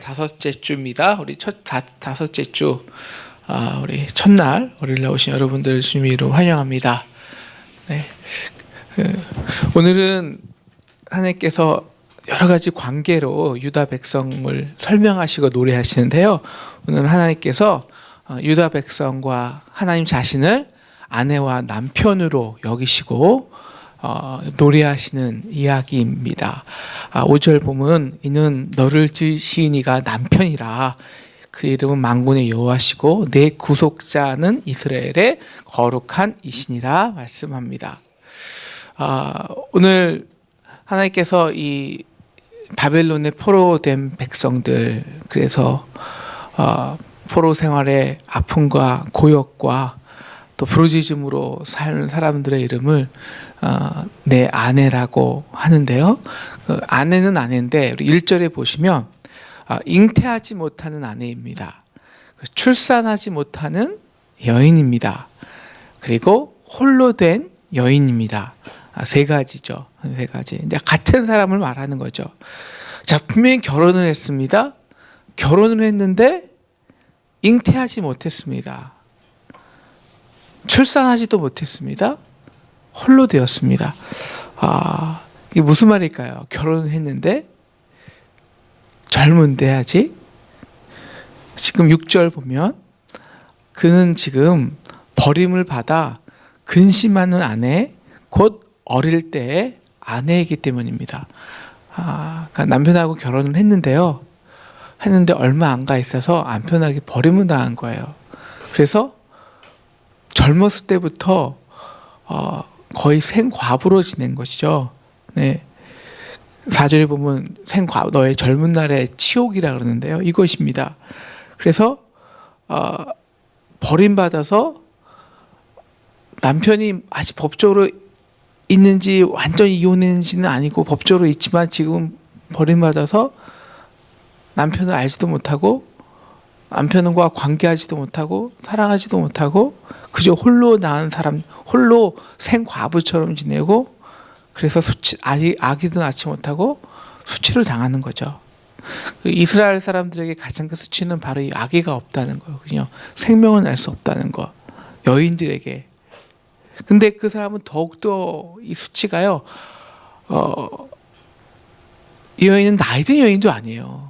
다섯째 주입니다. 우리 다섯째 주, 우리 첫날 우리를 나오신 여러분들 주님으로 환영합니다. 네, 오늘은 하나님께서 여러 가지 관계로 유다 백성을 설명하시고 노래하시는데요. 오늘 하나님께서 유다 백성과 하나님 자신을 아내와 남편으로 여기시고 노래하시는 이야기입니다. 5절 보면 이는 너를 지으신 이가 남편이라 그 이름은 만군의 여호와시고 내 구속자는 이스라엘의 거룩한 이신이라 말씀합니다. 오늘 하나님께서 이 바벨론에 포로된 백성들, 그래서 포로 생활의 아픔과 고역과 또 부르짖음으로 사는 사람들의 이름을 내 아내라고 하는데요. 아내는 아내인데 1절에 보시면 잉태하지 못하는 아내입니다. 출산하지 못하는 여인입니다. 그리고 홀로 된 여인입니다. 세 가지죠. 세 가지. 같은 사람을 말하는 거죠. 자, 분명히 결혼을 했습니다. 결혼을 했는데 잉태하지 못했습니다. 출산하지도 못했습니다. 홀로 되었습니다. 이게 무슨 말일까요? 결혼을 했는데 젊은데 아직. 지금 6절 보면 그는 지금 버림을 받아 근심하는 아내, 곧 어릴 때의 아내이기 때문입니다. 그러니까 남편하고 결혼을 했는데요. 했는데 얼마 안 가 있어서 남편에게 버림을 당한 거예요. 그래서 젊었을 때부터 거의 생과부로 지낸 것이죠. 네. 4절에 보면 너의 젊은 날의 치욕이라 그러는데요. 이것입니다. 그래서 버림받아서 남편이 아직 법적으로 있는지 완전히 이혼했는지는 아니고 법적으로 있지만 지금 버림받아서 남편을 알지도 못하고 남편과 관계하지도 못하고 사랑하지도 못하고 그저 홀로 낳은 사람, 홀로 생과부처럼 지내고 그래서 아기도 낳지 못하고 수치를 당하는 거죠. 이스라엘 사람들에게 가장 큰 수치는 바로 이 아기가 없다는 거거든요. 생명을 날 수 없다는 거. 여인들에게. 근데 그 사람은 더욱더 이 수치가요. 이 여인은 나이 든 여인도 아니에요.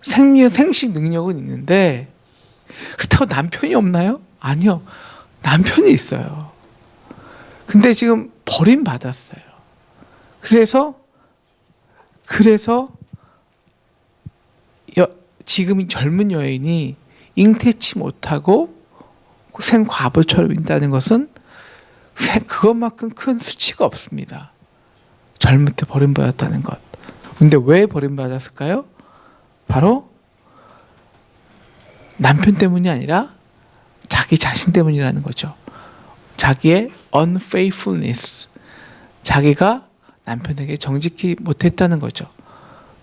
생식 능력은 있는데 그렇다고 남편이 없나요? 아니요. 남편이 있어요. 근데 지금 버림받았어요. 그래서 지금 젊은 여인이 잉태치 못하고 생과부처럼 있다는 것은 그것만큼 큰 수치가 없습니다. 젊을 때 버림받았다는 것. 근데 왜 버림받았을까요? 바로 남편 때문이 아니라 자기 자신 때문이라는 거죠. 자기의 unfaithfulness, 자기가 남편에게 정직히 못했다는 거죠.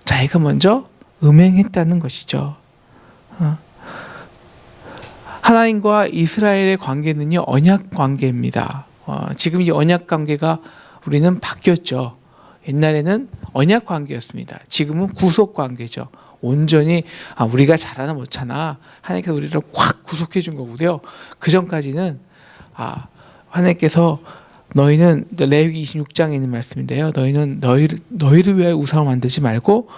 자기가 먼저 음행했다는 것이죠. 하나님과 이스라엘의 관계는요, 언약 관계입니다. 지금 이 언약 관계가 우리는 바뀌었죠. 옛날에는 언약 관계였습니다. 지금은 구속 관계죠. 온전히 우리가 잘하나 못하나 하나님께서 우리를 확 구속해 준 거고요. 그 전까지는 하나님께서 너희는 레위기 26장에 있는 말씀인데요. 너희는 너희를 위하여 우상을 만들지 말고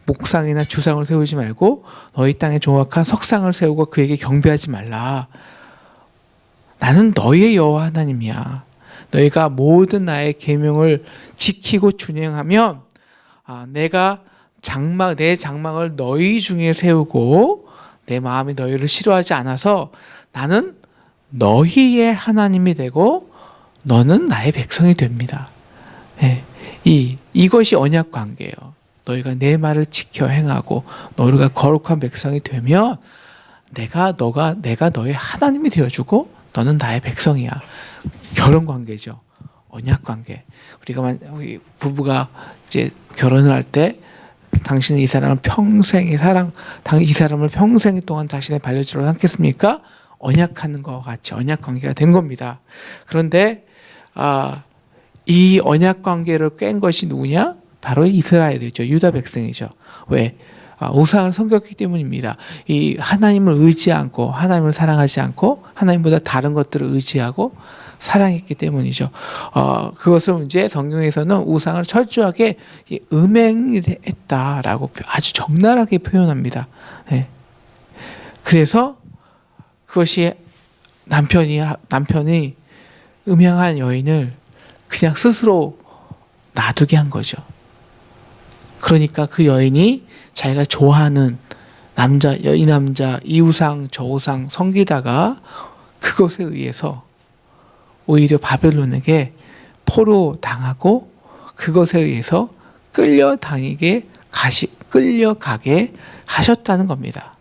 목상이나 주상을 세우지 말고 너희 땅에 정확한 석상을 세우고 그에게 경배하지 말라. 나는 너희의 여호와 하나님이야. 너희가 모든 나의 계명을 지키고 준행하면 내가 내 장막을 너희 중에 세우고 내 마음이 너희를 싫어하지 않아서 나는 너희의 하나님이 되고 너는 나의 백성이 됩니다. 네. 이것이 언약 관계예요. 너희가 내 말을 지켜 행하고 너희가 거룩한 백성이 되면 내가 너의 하나님이 되어주고 너는 나의 백성이야. 결혼 관계죠. 언약 관계. 우리 부부가 이제 결혼을 할 때 당신은 이 사람을 이 사람을 평생 동안 자신의 반려자로 삼겠습니까? 언약하는 것 같이 언약 관계가 된 겁니다. 그런데 이 언약 관계를 깬 것이 누구냐? 바로 이스라엘이죠. 유다 백성이죠. 왜? 우상을 섬겼기 때문입니다. 이 하나님을 의지 않고 하나님을 사랑하지 않고 하나님보다 다른 것들을 의지하고 사랑했기 때문이죠. 그것을 이제 성경에서는 우상을 철저하게 음행했다라고 아주 적나라하게 표현합니다. 네. 그래서 그것이 남편이 음행한 여인을 그냥 스스로 놔두게 한 거죠. 그러니까 그 여인이 자기가 좋아하는 남자, 이 우상 저 우상 섬기다가 그것에 의해서 오히려 바벨론에게 포로당하고 그것에 의해서 끌려가게 하셨다는 겁니다.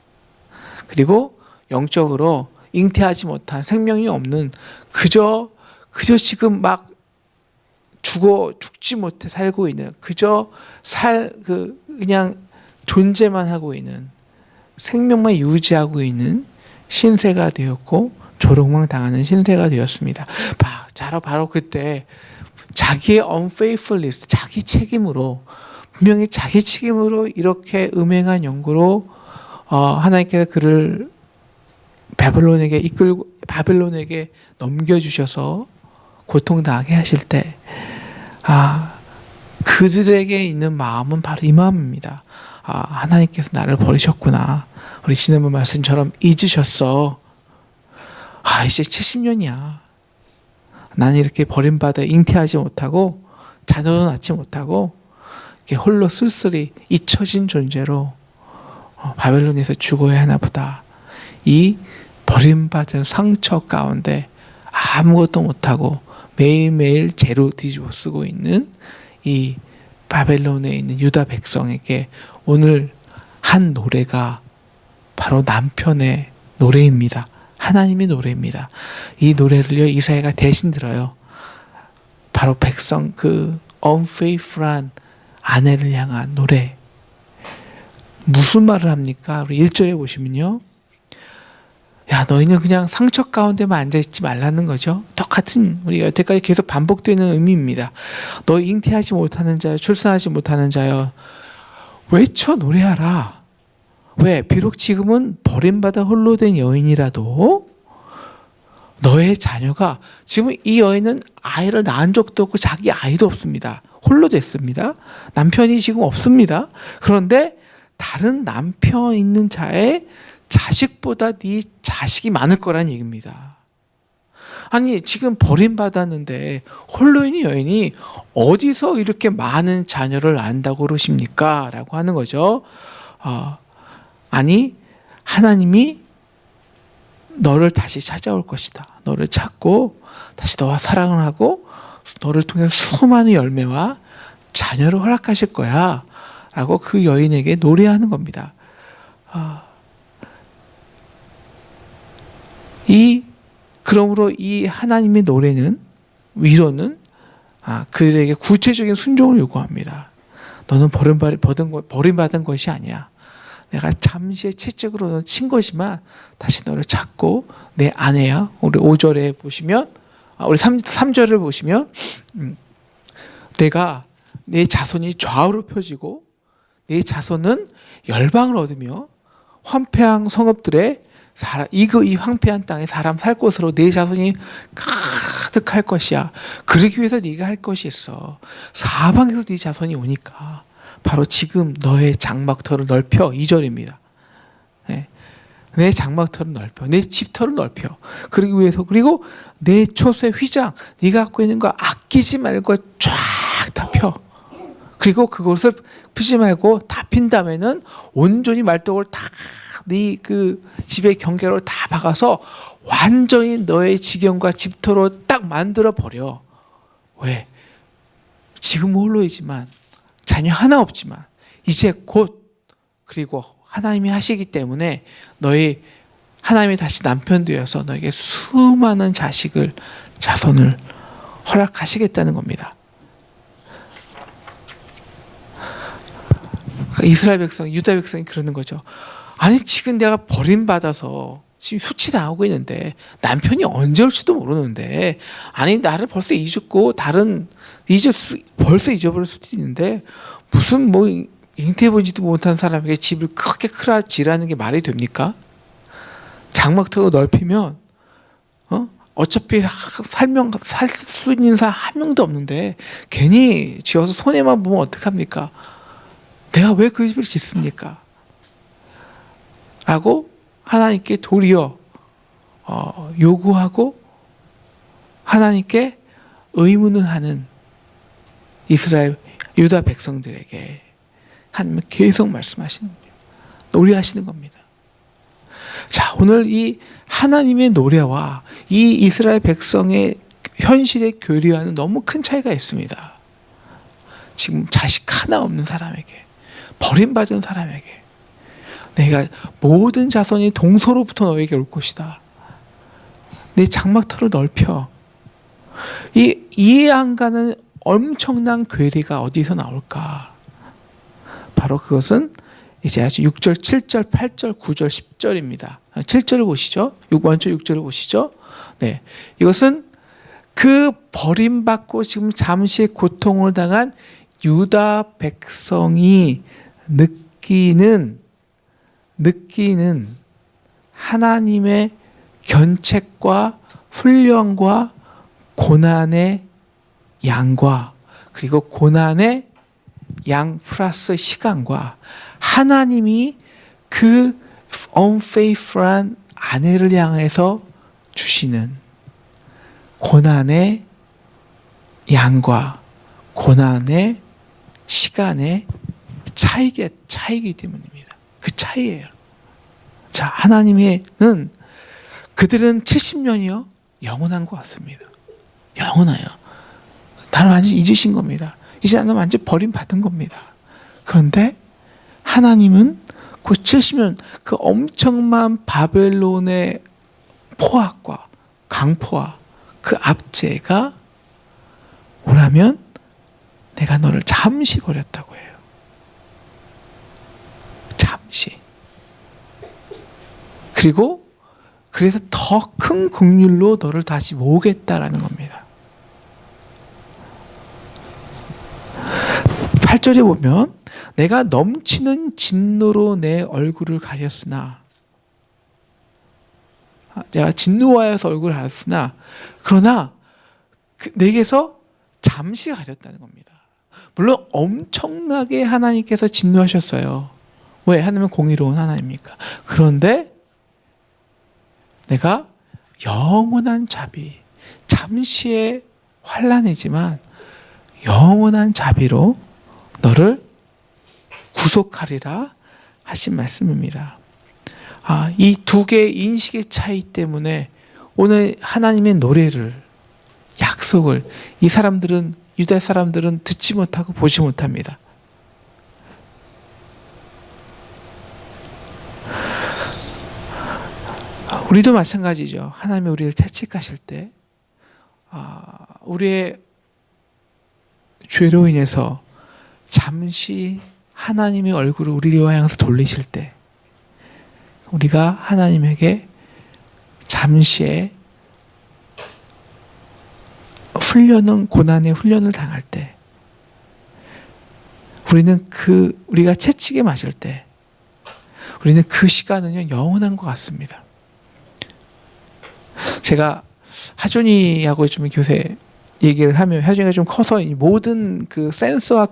그리고 영적으로 잉태하지 못한 생명이 없는 그저 지금 막 죽지 못해 살고 있는 그저 그냥 존재만 하고 있는 생명만 유지하고 있는 신세가 되었고 조롱만 당하는 신세가 되었습니다. 바로 그때 자기의 unfaithfulness, 자기 책임으로 분명히 자기 책임으로 이렇게 음행한 연고로 하나님께서 그를 바벨론에게 넘겨주셔서 고통당하게 하실 때 그들에게 있는 마음은 바로 이 마음입니다. 하나님께서 나를 버리셨구나. 우리 지난번 말씀처럼 잊으셨어. 이제 70년이야. 나는 이렇게 버림받아 잉태하지 못하고 자녀도 낳지 못하고 이렇게 홀로 쓸쓸히 잊혀진 존재로 바벨론에서 죽어야 하나 보다. 이 버림받은 상처 가운데 아무것도 못하고 매일매일 죄로 뒤집어 쓰고 있는 이 바벨론에 있는 유다 백성에게 오늘 한 노래가 바로 남편의 노래입니다. 하나님의 노래입니다. 이 노래를요 이사야가 대신 들어요. 바로 백성 그 unfaithful한 아내를 향한 노래. 무슨 말을 합니까? 우리 1절에 보시면요. 야, 너희는 그냥 상처 가운데만 앉아있지 말라는 거죠. 똑같은 우리 여태까지 계속 반복되는 의미입니다. 너희 잉태하지 못하는 자여, 출산하지 못하는 자여, 외쳐 노래하라. 왜? 비록 지금은 버림받아 홀로 된 여인이라도 너의 자녀가, 지금 이 여인은 아이를 낳은 적도 없고 자기 아이도 없습니다. 홀로 됐습니다. 남편이 지금 없습니다. 그런데 다른 남편 있는 자의 자식보다 네 자식이 많을 거란 얘기입니다. 아니 지금 버림받았는데 홀로 있는 여인이 어디서 이렇게 많은 자녀를 낳는다고 그러십니까? 라고 하는 거죠. 아니 하나님이 너를 다시 찾아올 것이다. 너를 찾고 다시 너와 사랑을 하고 너를 통해 수많은 열매와 자녀를 허락하실 거야 라고 그 여인에게 노래하는 겁니다. 그러므로 이 하나님의 노래는, 위로는 그들에게 구체적인 순종을 요구합니다. 너는 버림받은 것이 아니야. 내가 잠시의 채찍으로 너를 친 것이지만 다시 너를 찾고 내 아내야. 우리 5절에 보시면, 우리 3절을 보시면 내가 내 자손이 좌우로 펴지고 내 자손은 열방을 얻으며 황폐한 성읍들에 이 황폐한 땅에 사람 살 곳으로 내 자손이 가득할 것이야. 그러기 위해서 네가 할 것이 있어. 사방에서 네 자손이 오니까 바로 지금 너의 장막터를 넓혀. 2절입니다. 네. 내 장막터를 넓혀. 내 집터를 넓혀. 그러기 위해서, 그리고 내 초소의 휘장, 네가 갖고 있는 거 아끼지 말고 쫙 다 펴. 그리고 그것을 피지 말고 다 핀 다음에는 온전히 말뚝을 다 네 그 집의 경계로 다 박아서 완전히 너의 지경과 집터로 딱 만들어 버려. 왜? 지금 홀로이지만 자녀 하나 없지만 이제 곧, 그리고 하나님이 하시기 때문에 하나님이 다시 남편 되어서 너에게 수많은 자손을 허락하시겠다는 겁니다. 이스라엘 백성, 유다 백성이 그러는 거죠. 아니 지금 내가 버림받아서 지금 수치당하고 있는데 남편이 언제 올지도 모르는데, 아니 나를 벌써 잊었고 벌써 잊어버릴 수도 있는데 무슨 잉태해보지도 못한 사람에게 집을 크게 크라 지라는 게 말이 됩니까? 장막터가 넓히면 어차피 살 수 있는 사람 한 명도 없는데 괜히 지어서 손해만 보면 어떡합니까? 내가 왜 그 집을 짓습니까? 라고 하나님께 도리어 요구하고 하나님께 의문을 하는 이스라엘 유다 백성들에게 하나님은 계속 말씀하시는 거예요. 노래하시는 겁니다. 자, 오늘 이 하나님의 노래와 이 이스라엘 백성의 현실의 교리와는 너무 큰 차이가 있습니다. 지금 자식 하나 없는 사람에게, 버림받은 사람에게 내가 모든 자손이 동서로부터 너에게 올 것이다. 내 장막터를 넓혀. 이 이해 안 가는 엄청난 괴리가 어디서 나올까? 바로 그것은 이제 아주 6절, 7절, 8절, 9절, 10절입니다. 7절을 보시죠. 먼저 6절을 보시죠. 네, 이것은 그 버림받고 지금 잠시 고통을 당한 유다 백성이 느끼는 하나님의 견책과 훈련과 고난의 양과 그리고 고난의 양 플러스 시간과 하나님이 그 unfaithful한 아내를 향해서 주시는 고난의 양과 고난의 시간의 차이기 때문입니다. 그 차이예요. 자, 하나님은 그들은 70년이요 영원한 것 같습니다. 영원해요. 나를 완전히 잊으신 겁니다. 이제 나는 완전히 버림받은 겁니다. 그런데 하나님은 그 70년 그 엄청난 바벨론의 포악과 강포와 그 압제가 오라면 내가 너를 잠시 버렸다고 해요. 잠시. 그리고 그래서 더 큰 긍휼로 너를 다시 모으겠다라는 겁니다. 8절에 보면 내가 넘치는 진노로 내 얼굴을 가렸으나 내가 진노하여서 얼굴을 가렸으나 그러나 내게서 잠시 가렸다는 겁니다. 물론 엄청나게 하나님께서 진노하셨어요. 왜? 하나님은 공의로운 하나님입니까? 그런데 내가 영원한 자비, 잠시의 환난이지만 영원한 자비로 너를 구속하리라 하신 말씀입니다. 이 두 개의 인식의 차이 때문에 오늘 하나님의 노래를, 약속을 이 사람들은, 유다 사람들은 듣지 못하고 보지 못합니다. 우리도 마찬가지죠. 하나님이 우리를 채찍하실 때 우리의 죄로 인해서 잠시 하나님의 얼굴을 우리를 향해서 돌리실 때 우리가 하나님에게 잠시의 고난의 훈련을 당할 때 우리가 채찍에 맞을 때 우리는 그 시간은요 영원한 것 같습니다. 제가 하준이하고 좀 교세 얘기를 하면 하준이가 좀 커서 모든 그 센서와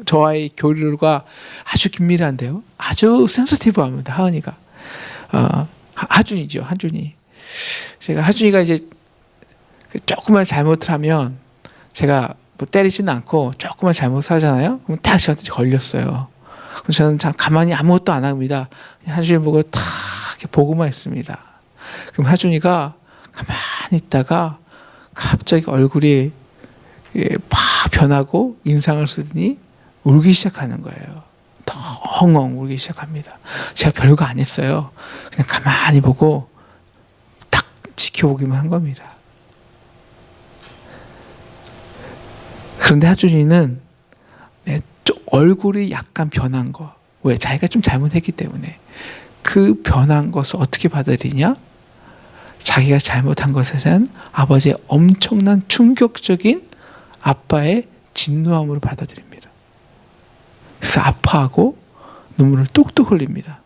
저와의 교류가 아주 긴밀한데요. 아주 센시티브합니다. 하은이가. 하준이죠. 하준이. 제가 하준이가 이제 조금만 잘못을 하면 제가 뭐 때리지는 않고 조금만 잘못을 하잖아요. 그럼 딱 저한테 걸렸어요. 그럼 저는 참 가만히 아무것도 안 합니다. 하준이 보고 탁 이렇게 보고만 있습니다. 그럼 하준이가 가만히 있다가 갑자기 얼굴이 팍 변하고 인상을 쓰더니 울기 시작하는 거예요. 엉엉 울기 시작합니다. 제가 별거 안 했어요. 그냥 가만히 보고 딱 지켜보기만 한 겁니다. 그런데 하준이는 얼굴이 약간 변한 거. 왜? 자기가 좀 잘못했기 때문에. 그 변한 것을 어떻게 받아들이냐? 자기가 잘못한 것에 대한 아버지의 엄청난 충격적인 아빠의 진노함으로 받아들입니다. 그래서 그래서 아파하고 눈물을 뚝뚝 흘립니다.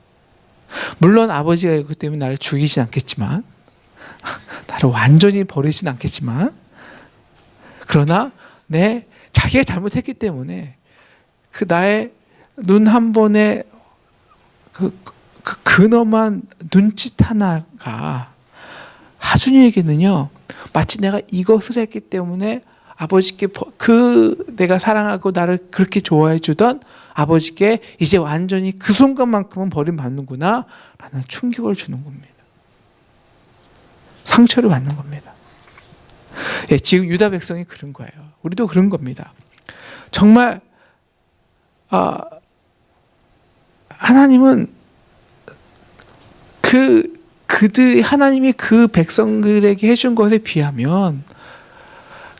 물론 아버지가 이것 때문에 나를 죽이진 않겠지만, 나를 완전히 버리진 않겠지만, 그러나 자기가 잘못했기 때문에 그 나의 눈 한 번에 그 근엄한 눈짓 하나가 하준이에게는요, 마치 내가 이것을 했기 때문에 아버지께 내가 사랑하고 나를 그렇게 좋아해 주던 아버지께 이제 완전히 그 순간만큼은 버림받는구나 라는 충격을 주는 겁니다. 상처를 받는 겁니다. 예, 지금 유다 백성이 그런 거예요. 우리도 그런 겁니다. 정말 하나님은 그들이 하나님이 그 백성들에게 해준 것에 비하면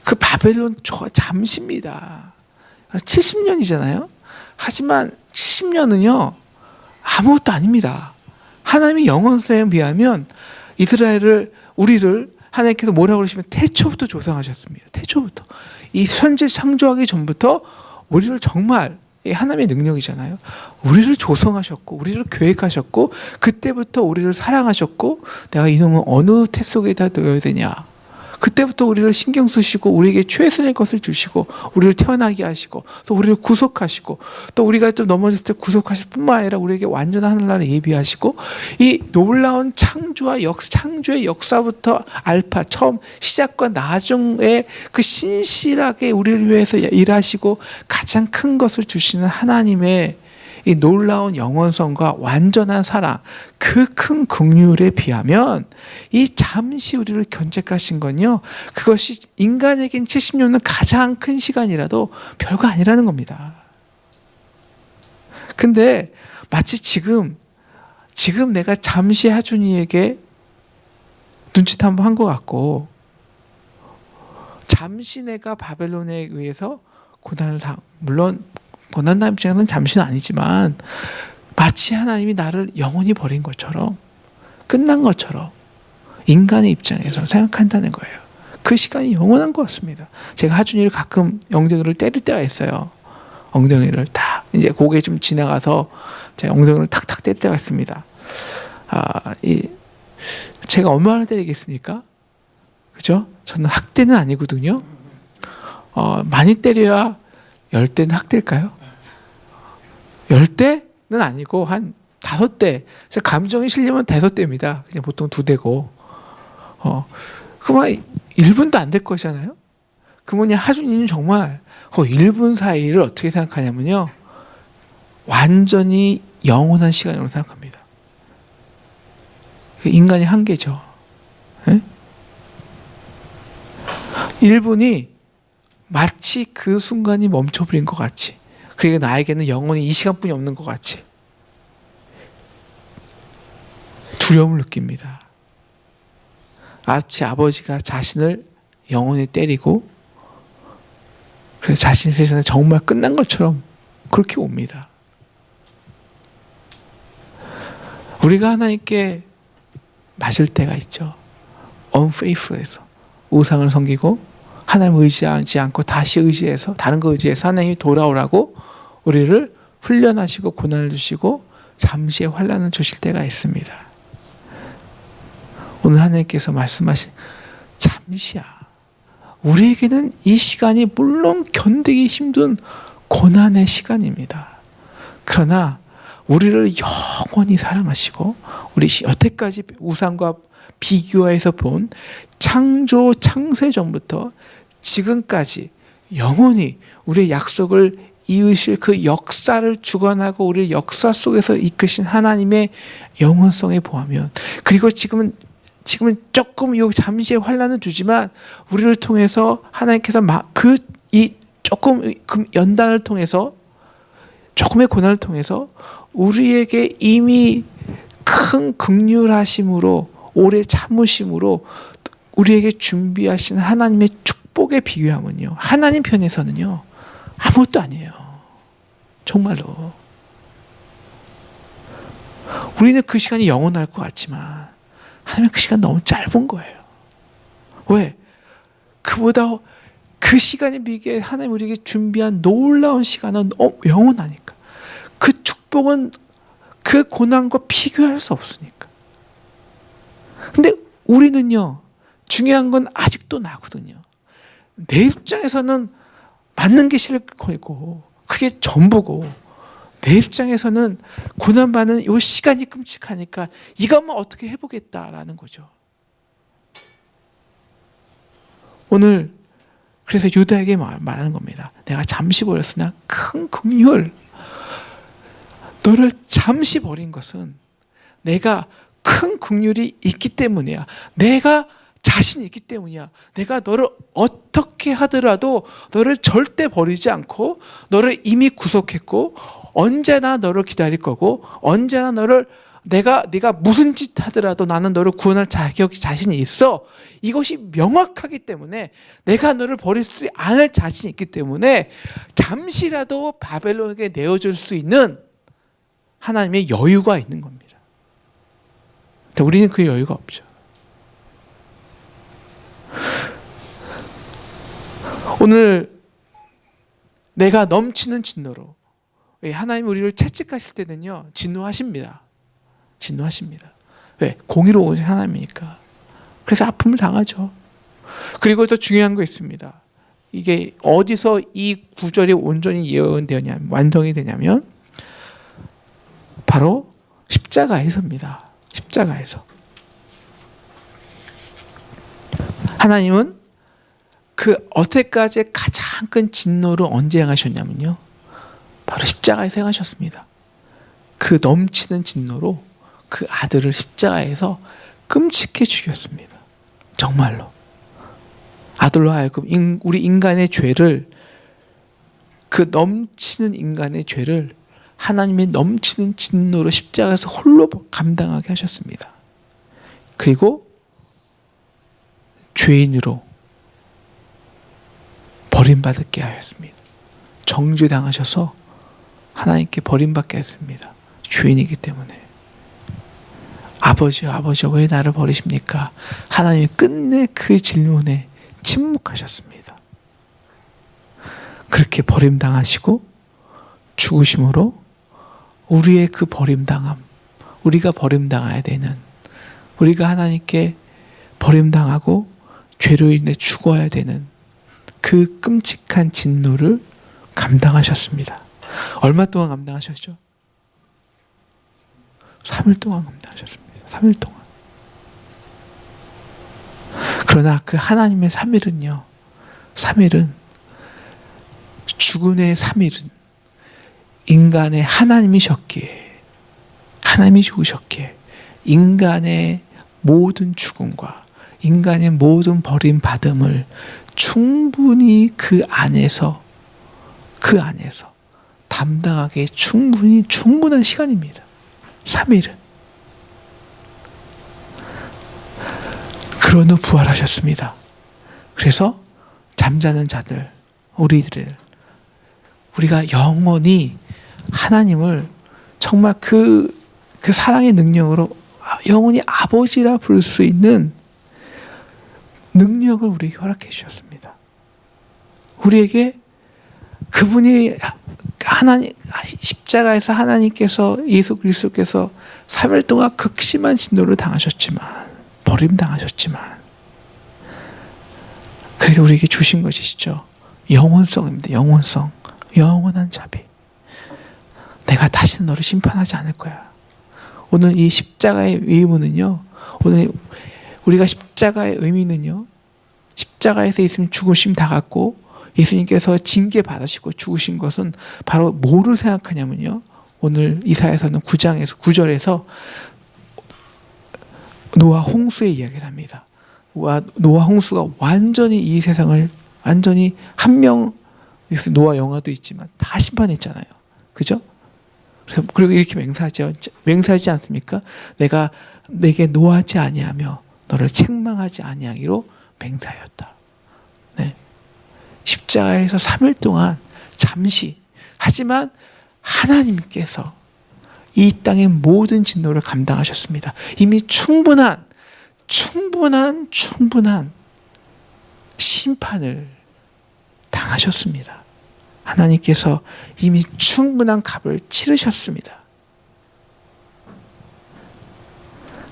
그 바벨론 잠시입니다. 70년이잖아요. 하지만 70년은요 아무것도 아닙니다. 하나님의 영원성에 비하면 우리를 하나님께서 뭐라고 그러시면 태초부터 조성하셨습니다. 태초부터 이 현재 창조하기 전부터 우리를 정말 하나님의 능력이잖아요. 우리를 조성하셨고 우리를 계획하셨고 그때부터 우리를 사랑하셨고 내가 이놈은 어느 태 속에다 넣어야 되냐. 그때부터 우리를 신경 쓰시고 우리에게 최선의 것을 주시고 우리를 태어나게 하시고 또 우리를 구속하시고 또 우리가 좀 넘어졌을 때 구속하실 뿐만 아니라 우리에게 완전한 하늘나라를 예비하시고 이 놀라운 창조의 역사부터 알파 처음 시작과 나중에 그 신실하게 우리를 위해서 일하시고 가장 큰 것을 주시는 하나님의 이 놀라운 영원성과 완전한 사랑, 그 큰 긍휼에 비하면 이 잠시 우리를 견책하신 건요, 그것이 인간에겐 70년은 가장 큰 시간이라도 별거 아니라는 겁니다. 근데 마치 지금 내가 잠시 하준이에게 눈짓 한번 한 것 같고 잠시 내가 바벨론에 의해서 물론 고난당한 입장에서는 잠시는 아니지만 마치 하나님이 나를 영원히 버린 것처럼 끝난 것처럼 인간의 입장에서 생각한다는 거예요. 그 시간이 영원한 것 같습니다. 제가 하준이를 가끔 엉덩이를 때릴 때가 있어요. 엉덩이를 딱 이제 고개 좀 지나가서 제가 엉덩이를 탁탁 때릴 때가 있습니다. 제가 얼마나 때리겠습니까? 그죠? 저는 학대는 아니거든요. 많이 때려야 10대는 학대일까요? 10대는 아니고 한 5대. 감정이 실리면 5대입니다. 그냥 보통 2대고. 그만 1분도 안 될 것이잖아요. 그러면 하준이는 정말 그 1분 사이를 어떻게 생각하냐면요. 완전히 영원한 시간으로 생각합니다. 인간의 한계죠. 네? 1분이 마치 그 순간이 멈춰버린 것 같이, 그리고 나에게는 영원히 이 시간뿐이 없는 것 같이 두려움을 느낍니다. 마치 아버지가 자신을 영원히 때리고 그래서 자신의 세상이 정말 끝난 것처럼 그렇게 옵니다. 우리가 하나님께 맞을 때가 있죠. unfaithful해서 우상을 섬기고 하나님을 의지하지 않고 다시 의지해서 다른 거 의지해서 하나님이 돌아오라고 우리를 훈련하시고 고난을 주시고 잠시의 환난을 주실 때가 있습니다. 오늘 하나님께서 말씀하신 잠시야. 우리에게는 이 시간이 물론 견디기 힘든 고난의 시간입니다. 그러나 우리를 영원히 사랑하시고 우리 여태까지 우상과 비교해서 본 창세 전부터 지금까지 영원히 우리의 약속을 이으실 그 역사를 주관하고 우리의 역사 속에서 이끄신 하나님의 영원성에 보하면, 그리고 지금은 조금 요 잠시의 환난을 주지만 우리를 통해서 하나님께서 조금 연단을 통해서 조금의 고난을 통해서 우리에게 이미 큰 긍휼하심으로 오래 참으심으로 우리에게 준비하신 하나님의 축복에 비교하면요, 하나님 편에서는요 아무것도 아니에요. 정말로 우리는 그 시간이 영원할 것 같지만 하나님은 그 시간 너무 짧은 거예요. 왜? 그보다 그 시간에 비교해 하나님 우리에게 준비한 놀라운 시간은 영원하니까. 그 축복은 그 고난과 비교할 수 없으니까. 근데 우리는요, 중요한 건 아직도 나거든요. 내 입장에서는 맞는 게 싫고 그게 전부고, 내 입장에서는 고난받는 이 시간이 끔찍하니까 이것만 어떻게 해보겠다라는 거죠. 오늘 그래서 유다에게 말하는 겁니다. 내가 잠시 버렸으나 큰 긍휼, 너를 잠시 버린 것은 내가 큰 긍휼이 있기 때문이야. 내가 자신이 있기 때문이야. 내가 너를 어떻게 하더라도 너를 절대 버리지 않고 너를 이미 구속했고 언제나 너를 기다릴 거고 언제나 너를 네가 무슨 짓 하더라도 나는 너를 구원할 자신이 있어. 이것이 명확하기 때문에 내가 너를 버릴 수 않을 자신이 있기 때문에 잠시라도 바벨론에게 내어줄 수 있는 하나님의 여유가 있는 겁니다. 근데 우리는 그 여유가 없죠. 오늘 내가 넘치는 진노로, 하나님 우리를 채찍하실 때는요 진노하십니다. 진노하십니다. 왜? 공의로우신 하나님이니까. 그래서 아픔을 당하죠. 그리고 또 중요한 거 있습니다. 이게 어디서 이 구절이 온전히 예언되냐면, 완성이 되냐면 바로 십자가에서입니다. 십자가에서. 하나님은 그 어태까지 가장 큰 진노를 언제 행하셨냐면요, 바로 십자가에서 행하셨습니다. 그 넘치는 진노로 그 아들을 십자가에서 끔찍히 죽였습니다. 정말로. 아들로 하여금 우리 인간의 죄를, 그 넘치는 인간의 죄를 하나님의 넘치는 진노로 십자가에서 홀로 감당하게 하셨습니다. 그리고 죄인으로 버림받게 하였습니다. 정죄당하셔서 하나님께 버림받게 했습니다. 죄인이기 때문에. 아버지요, 아버지요, 왜 나를 버리십니까? 하나님이 끝내 그 질문에 침묵하셨습니다. 그렇게 버림당하시고 죽으심으로 우리의 그 버림당함, 우리가 버림당해야 되는, 우리가 하나님께 버림당하고 죄로 인해 죽어야 되는 그 끔찍한 진노를 감당하셨습니다. 얼마 동안 감당하셨죠? 3일 동안 감당하셨습니다. 3일 동안. 그러나 그 하나님의 3일은요, 3일은, 죽은의 3일은 인간의 하나님이셨기에, 하나님이 죽으셨기에 인간의 모든 죽음과 인간의 모든 버림받음을 충분히 그 안에서 담당하기에 충분한 시간입니다. 3일은. 그런 후 부활하셨습니다. 그래서 잠자는 자들, 우리가 영원히 하나님을 정말 그 사랑의 능력으로 영원히 아버지라 부를 수 있는 능력을 우리에게 허락해 주셨습니다. 우리에게 그분이 하나님, 십자가에서 하나님께서, 예수 그리스도께서 3일 동안 극심한 진노를 당하셨지만, 버림당하셨지만, 그래도 우리에게 주신 것이시죠. 영원성입니다. 영원성. 영원한 자비. 내가 다시는 너를 심판하지 않을 거야. 오늘 이 십자가의 의무는요, 오늘 우리가 십자가의 의미는요, 십자가에서 예수님 죽으심 당했고 예수님께서 징계 받으시고 죽으신 것은 바로 뭐를 생각하냐면요, 오늘 이사야서는 9장에서 9절에서 노아 홍수의 이야기를 합니다. 노아 홍수가 완전히 이 세상을 완전히 노아 영화도 있지만 다 심판했잖아요. 그죠? 그리고 이렇게 맹세하지 않습니까? 내가 내게 노하지 아니하며 너를 책망하지 아니하기로 맹세하였다. 네. 십자가에서 3일 동안 잠시, 하지만 하나님께서 이 땅의 모든 진노를 감당하셨습니다. 이미 충분한 심판을 당하셨습니다. 하나님께서 이미 충분한 값을 치르셨습니다.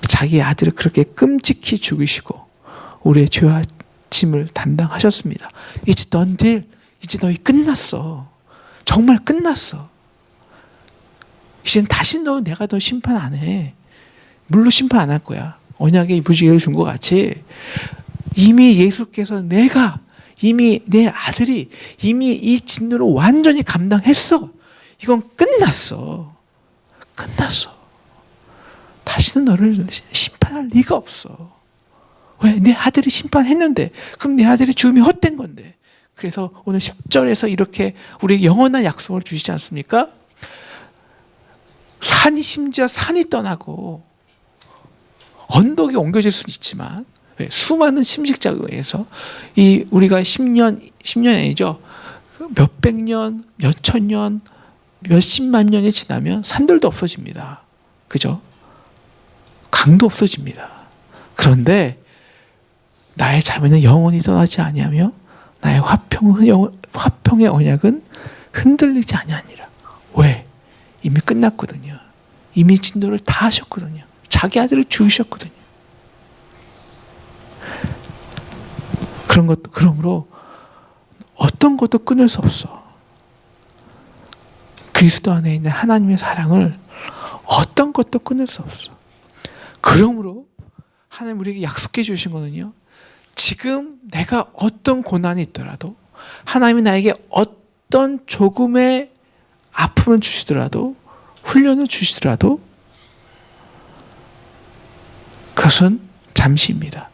자기 아들을 그렇게 끔찍히 죽이시고 우리의 죄와 짐을 담당하셨습니다. 이제 넌들 이제 너희 끝났어. 정말 끝났어. 이젠 다시 내가 너 심판 안 해. 물로 심판 안 할 거야. 언약의 무지개를 준 것 같이 이미 예수께서 이미 내 아들이 이미 이 진노를 완전히 감당했어. 이건 끝났어. 끝났어. 다시는 너를 심판할 리가 없어. 왜? 내 아들이 심판했는데. 그럼 내 아들의 죽음이 헛된 건데. 그래서 오늘 10절에서 이렇게 우리에게 영원한 약속을 주시지 않습니까? 심지어 산이 떠나고 언덕이 옮겨질 수는 있지만 수많은 심직자에 의해서 우리가 10년이 아니죠. 몇백 년, 몇천 년, 몇십만 년이 지나면 산들도 없어집니다. 그죠? 강도 없어집니다. 그런데 나의 자매는 영원히 떠나지 아니하며 나의 화평의 언약은 흔들리지 아니하니라. 왜? 이미 끝났거든요. 이미 진노를 다 하셨거든요. 자기 아들을 죽이셨거든요. 그러므로 어떤 것도 끊을 수 없어. 그리스도 안에 있는 하나님의 사랑을 어떤 것도 끊을 수 없어. 그러므로 하나님 우리에게 약속해 주신 거는요. 지금 내가 어떤 고난이 있더라도 하나님이 나에게 어떤 조금의 아픔을 주시더라도 훈련을 주시더라도 그것은 잠시입니다.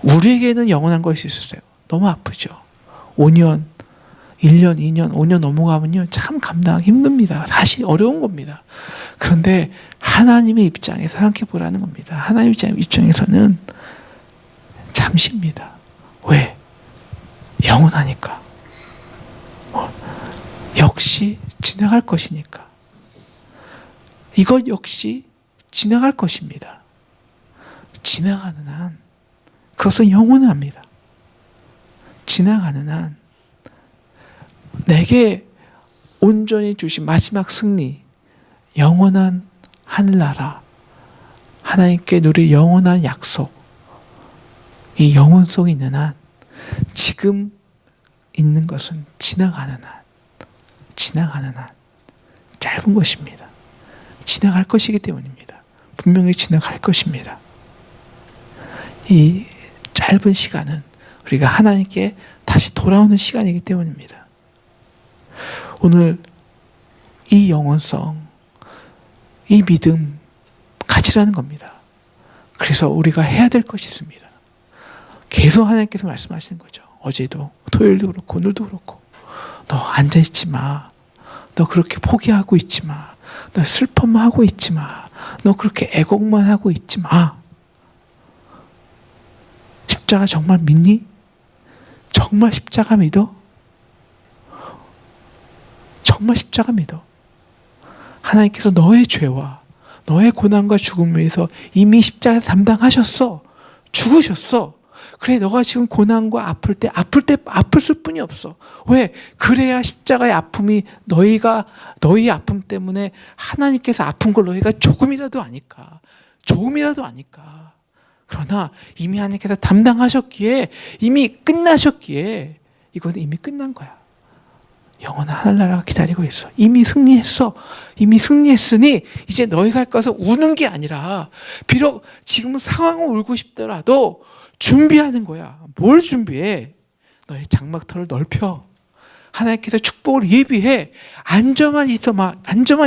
우리에게는 영원한 것이 있었어요. 너무 아프죠. 5년, 1년, 2년, 5년 넘어가면요. 참 감당하기 힘듭니다. 사실 어려운 겁니다. 그런데 하나님의 입장에서 생각해 보라는 겁니다. 하나님 입장에서는 잠시입니다. 왜? 영원하니까. 역시 지나갈 것이니까. 이것 역시 지나갈 것입니다. 지나가는 한 그것은 영원합니다. 지나가는 한 내게 온전히 주신 마지막 승리, 영원한 하늘나라, 하나님께 누릴 영원한 약속, 이 영원성이 있는 한 지금 있는 것은 지나가는 한 짧은 것입니다. 지나갈 것이기 때문입니다. 분명히 지나갈 것입니다. 이 짧은 시간은 우리가 하나님께 다시 돌아오는 시간이기 때문입니다. 오늘 이 영원성, 이 믿음 가지라는 겁니다. 그래서 우리가 해야 될 것이 있습니다. 계속 하나님께서 말씀하시는 거죠. 어제도 토요일도 그렇고 오늘도 그렇고 너 앉아있지 마. 너 그렇게 포기하고 있지 마. 너 슬픔만 하고 있지 마. 너 그렇게 애곡만 하고 있지 마. 십자가 정말 믿니? 정말 십자가 믿어? 정말 십자가 믿어? 하나님께서 너의 죄와 너의 고난과 죽음을 위해서 이미 십자가에서 담당하셨어. 죽으셨어. 그래 너가 지금 고난과 아플 때 아플 뿐이 없어. 왜? 그래야 십자가의 아픔이 너희 아픔 때문에 하나님께서 아픈 걸 너희가 조금이라도 아니까. 그러나 이미 하나님께서 담당하셨기에 이미 끝나셨기에 이건 이미 끝난 거야. 영원한 하늘나라가 기다리고 있어. 이미 승리했어. 이미 승리했으니 이제 너희가 할 것은 우는 게 아니라 비록 지금 상황을 울고 싶더라도 준비하는 거야. 뭘 준비해? 너의 장막터를 넓혀. 하나님께서 축복을 예비해. 앉아만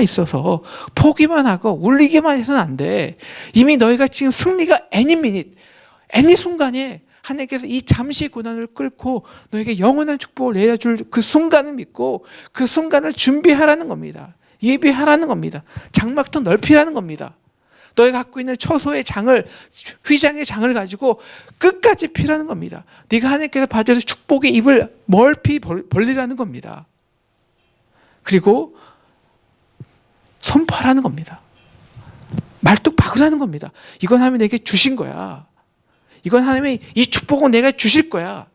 있어서 포기만 하고 울리기만 해서는 안 돼. 이미 너희가 지금 승리가 애니 순간에 하나님께서 이 잠시의 고난을 끌고 너에게 영원한 축복을 내려줄 그 순간을 믿고 그 순간을 준비하라는 겁니다. 예비하라는 겁니다. 장막터 넓히라는 겁니다. 너희가 갖고 있는 처소의 휘장의 장을 가지고 끝까지 피라는 겁니다. 네가 하나님께서 받으셔서 축복의 입을 멀피 벌리라는 겁니다. 그리고 선포하라는 겁니다. 말뚝 박으라는 겁니다. 이건 하나님이 내게 주신 거야. 이건 하나님이 이 축복은 내가 주실 거야.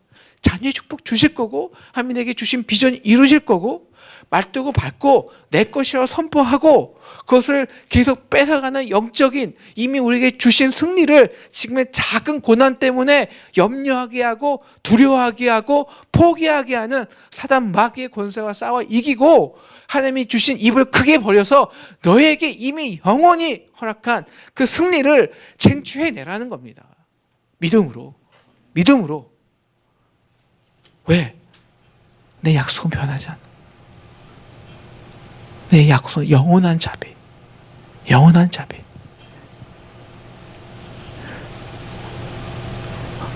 자녀의 축복 주실 거고 하나님에게 주신 비전 이루실 거고 말뚝을 밟고 내 것이라고 선포하고 그것을 계속 뺏어가는 영적인 이미 우리에게 주신 승리를 지금의 작은 고난 때문에 염려하게 하고 두려워하게 하고 포기하게 하는 사단 마귀의 권세와 싸워 이기고 하나님이 주신 입을 크게 벌여서 너에게 이미 영원히 허락한 그 승리를 쟁취해내라는 겁니다. 믿음으로. 왜? 내 약속은 변하지 않아. 내 약속은 영원한 자비.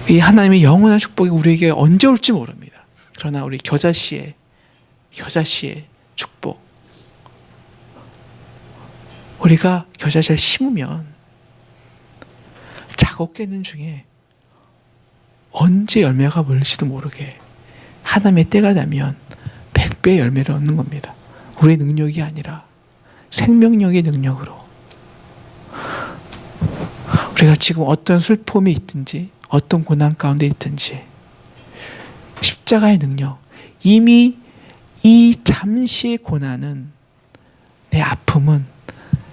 이 하나님의 영원한 축복이 우리에게 언제 올지 모릅니다. 그러나 우리 겨자씨의 축복. 우리가 겨자씨를 심으면 작업 깨는 중에 언제 열매가 몰릴지도 모르게 하나님의 때가 되면 100배의 열매를 얻는 겁니다. 우리의 능력이 아니라 생명력의 능력으로. 우리가 지금 어떤 슬픔이 있든지 어떤 고난 가운데 있든지 십자가의 능력, 이미 이 잠시의 고난은, 내 아픔은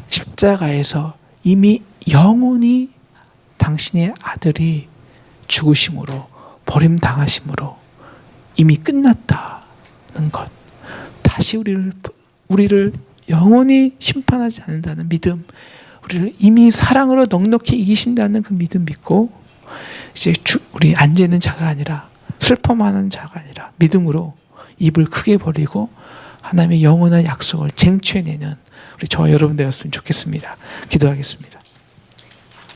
십자가에서 이미 영원히 당신의 아들이 죽으심으로, 버림당하심으로 이미 끝났다는 것. 다시 우리를 영원히 심판하지 않는다는 믿음, 우리를 이미 사랑으로 넉넉히 이기신다는 그 믿음 믿고, 이제 우리 앉아있는 자가 아니라, 슬퍼하는 자가 아니라 믿음으로 입을 크게 벌리고 하나님의 영원한 약속을 쟁취해내는 우리 저와 여러분 되었으면 좋겠습니다. 기도하겠습니다.